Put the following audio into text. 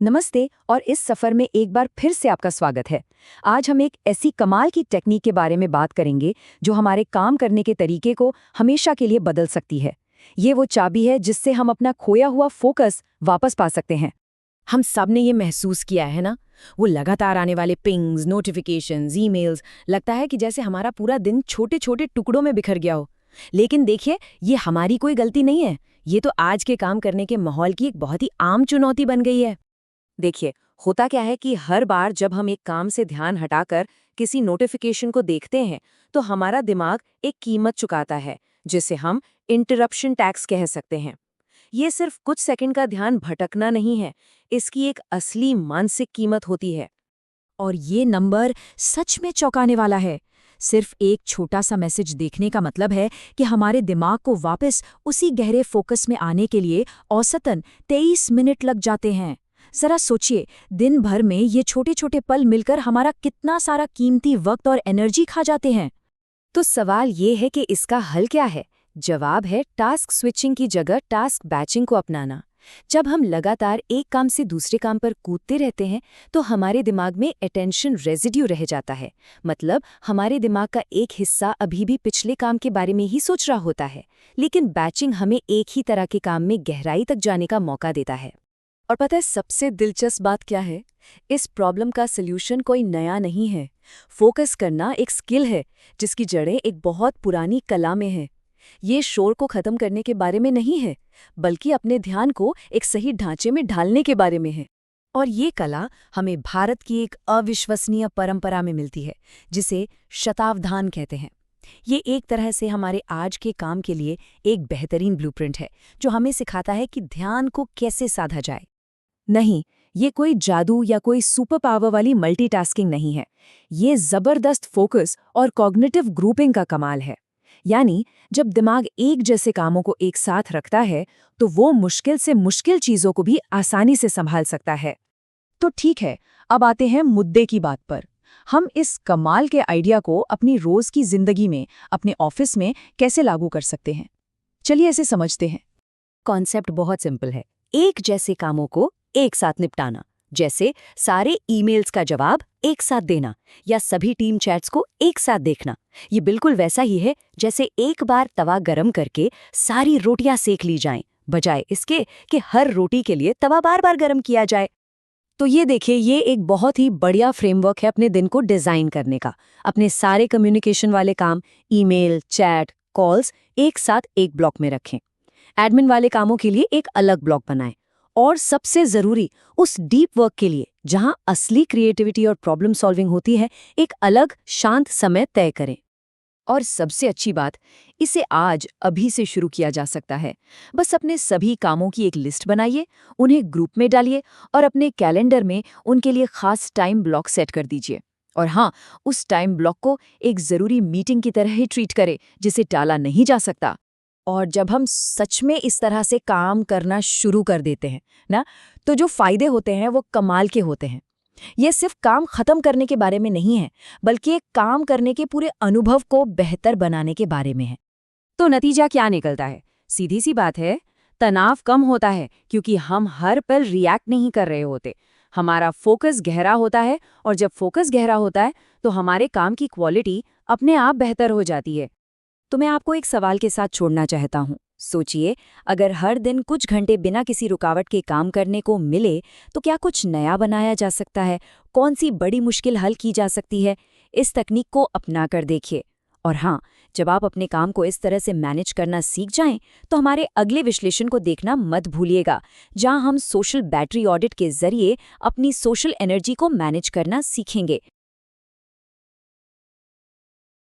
नमस्ते और इस सफर में एक बार फिर से आपका स्वागत है। आज हम एक ऐसी कमाल की टेक्निक के बारे में बात करेंगे जो हमारे काम करने के तरीके को हमेशा के लिए बदल सकती है। ये वो चाबी है जिससे हम अपना खोया हुआ फोकस वापस पा सकते हैं। हम सब ने ये महसूस किया है ना, वो लगातार आने वाले पिंग्स, नोटिफिकेशंस, ईमेल्स। लगता है कि जैसे हमारा पूरा दिन छोटे छोटे टुकड़ों में बिखर गया हो। लेकिन देखिए, ये हमारी कोई गलती नहीं है। ये तो आज के काम करने के माहौल की एक बहुत ही आम चुनौती बन गई है। देखिए, होता क्या है कि हर बार जब हम एक काम से ध्यान हटाकर किसी नोटिफिकेशन को देखते हैं तो हमारा दिमाग एक कीमत चुकाता है, जिसे हम इंटरप्शन टैक्स कह सकते हैं। ये सिर्फ कुछ सेकंड का ध्यान भटकना नहीं है, इसकी एक असली मानसिक कीमत होती है। और ये नंबर सच में चौंकाने वाला है। सिर्फ एक छोटा सा मैसेज देखने का मतलब है कि हमारे दिमाग को वापस उसी गहरे फोकस में आने के लिए औसतन 23 मिनट लग जाते हैं। जरा सोचिए, दिन भर में ये छोटे छोटे पल मिलकर हमारा कितना सारा कीमती वक्त और एनर्जी खा जाते हैं। तो सवाल ये है कि इसका हल क्या है? जवाब है टास्क स्विचिंग की जगह टास्क बैचिंग को अपनाना। जब हम लगातार एक काम से दूसरे काम पर कूदते रहते हैं तो हमारे दिमाग में अटेंशन रेजिड्यू रह जाता है। मतलब हमारे दिमाग का एक हिस्सा अभी भी पिछले काम के बारे में ही सोच रहा होता है, लेकिन बैचिंग हमें एक ही तरह के काम में गहराई तक जाने का मौका देता है। और पता है सबसे दिलचस्प बात क्या है? इस प्रॉब्लम का सल्यूशन कोई नया नहीं है। फोकस करना एक स्किल है जिसकी जड़ें एक बहुत पुरानी कला में है। ये शोर को खत्म करने के बारे में नहीं है, बल्कि अपने ध्यान को एक सही ढांचे में ढालने के बारे में है। और ये कला हमें भारत की एक अविश्वसनीय परंपरा में मिलती है, जिसे शतावधान कहते हैं। ये एक तरह से हमारे आज के काम के लिए एक बेहतरीन ब्लूप्रिंट है, जो हमें सिखाता है कि ध्यान को कैसे साधा जाए। नहीं, ये कोई जादू या कोई सुपर पावर वाली मल्टीटास्किंग नहीं है। ये जबरदस्त फोकस और कॉग्निटिव ग्रुपिंग का कमाल है। यानी जब दिमाग एक जैसे कामों को एक साथ रखता है तो वो मुश्किल से मुश्किल चीजों को भी आसानी से संभाल सकता है। तो ठीक है, अब आते हैं मुद्दे की बात पर। हम इस कमाल के आइडिया को अपनी रोज की जिंदगी में, अपने ऑफिस में कैसे लागू कर सकते हैं? चलिए इसे समझते हैं। कॉन्सेप्ट बहुत सिंपल है। एक जैसे कामों को एक साथ निपटाना, जैसे सारे ईमेल्स का जवाब एक साथ देना या सभी टीम चैट्स को एक साथ देखना। ये बिल्कुल वैसा ही है जैसे एक बार तवा गरम करके सारी रोटियां सेक ली जाएं, बजाय इसके कि हर रोटी के लिए तवा बार बार गरम किया जाए। तो ये देखिए, ये एक बहुत ही बढ़िया फ्रेमवर्क है अपने दिन को डिजाइन करने का। अपने सारे कम्युनिकेशन वाले काम, ईमेल, चैट, कॉल्स एक साथ एक ब्लॉक में रखें। एडमिन वाले कामों के लिए एक अलग ब्लॉक बनाएं। और सबसे जरूरी, उस डीप वर्क के लिए जहां असली क्रिएटिविटी और प्रॉब्लम सॉल्विंग होती है, एक अलग शांत समय तय करें। और सबसे अच्छी बात, इसे आज अभी से शुरू किया जा सकता है। बस अपने सभी कामों की एक लिस्ट बनाइए, उन्हें ग्रुप में डालिए और अपने कैलेंडर में उनके लिए खास टाइम ब्लॉक सेट कर दीजिए। और हाँ, उस टाइम ब्लॉक को एक जरूरी मीटिंग की तरह ही ट्रीट करें, जिसे टाला नहीं जा सकता। और जब हम सच में इस तरह से काम करना शुरू कर देते हैं ना, तो जो फायदे होते हैं वो कमाल के होते हैं। ये सिर्फ काम खत्म करने के बारे में नहीं है, बल्कि एक काम करने के पूरे अनुभव को बेहतर बनाने के बारे में है। तो नतीजा क्या निकलता है? सीधी सी बात है, तनाव कम होता है क्योंकि हम हर पल रिएक्ट नहीं कर रहे होते। हमारा फोकस गहरा होता है और जब फोकस गहरा होता है तो हमारे काम की क्वालिटी अपने आप बेहतर हो जाती है। तो मैं आपको एक सवाल के साथ छोड़ना चाहता हूँ। सोचिए, अगर हर दिन कुछ घंटे बिना किसी रुकावट के काम करने को मिले तो क्या कुछ नया बनाया जा सकता है? कौन सी बड़ी मुश्किल हल की जा सकती है? इस तकनीक को अपना कर देखिए। और हाँ, जब आप अपने काम को इस तरह से मैनेज करना सीख जाएं, तो हमारे अगले विश्लेषण को देखना मत भूलिएगा, जहां हम सोशल बैटरी ऑडिट के जरिए अपनी सोशल एनर्जी को मैनेज करना सीखेंगे।